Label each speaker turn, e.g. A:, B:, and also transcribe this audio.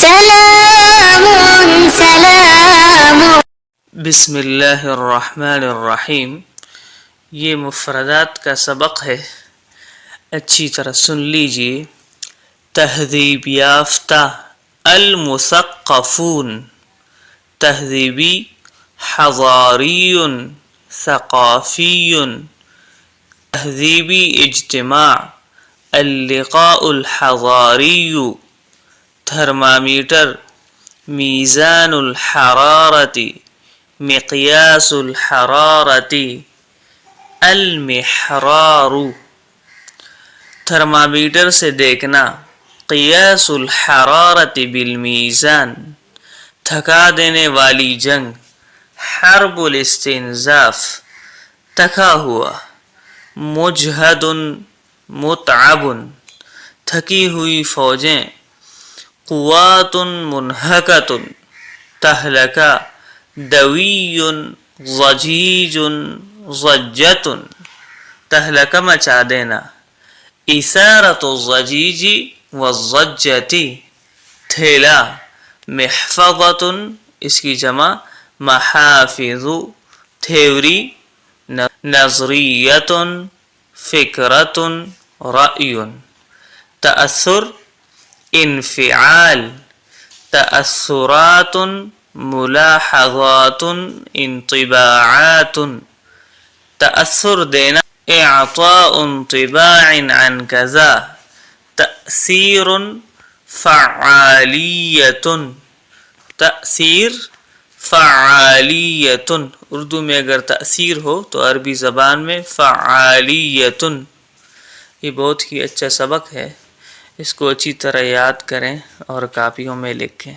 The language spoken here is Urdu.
A: سلام سلام.
B: بسم اللہ الرحمن الرحیم. یہ مفردات کا سبق ہے، اچھی طرح سن لیجیے. تہذیب یافتہ، المثقفون، تہذیبی، حضاری، ثقافی. تہذیبی اجتماع، اللقاء الحضاری. تھرمامیٹر، میزان الحرارتی، مقیاس الحرارتی. المحرار، تھرمامیٹر سے دیکھنا. قیاس الحرارت بالمیزان، تھکا دینے والی جنگ. حرب الاستنزاف، تھکا ہوا. مجہد متعب، تھکی ہوئی فوجیں. قوات منہکۃ، تہلکہ. دوی ضجیج ضجۃ، تہلکہ مچا دینا. اثارۃ الضجیج والضجۃ، تھیلا. محفظۃ، اس کی جمع محافظ، تھیوری. نظریۃ فکرۃ رأی. تأثر، انفعال. تأثرات ملاحظات انطباعات. تأثر دینا، اعطاء انطباع عن کذا. تأثیر فعالیت، تأثیر فعالیت. اردو میں اگر تأثیر ہو تو عربی زبان میں فعالیت. یہ بہت ہی اچھا سبق ہے، اس کو اچھی طرح یاد کریں اور کاپیوں میں لکھیں.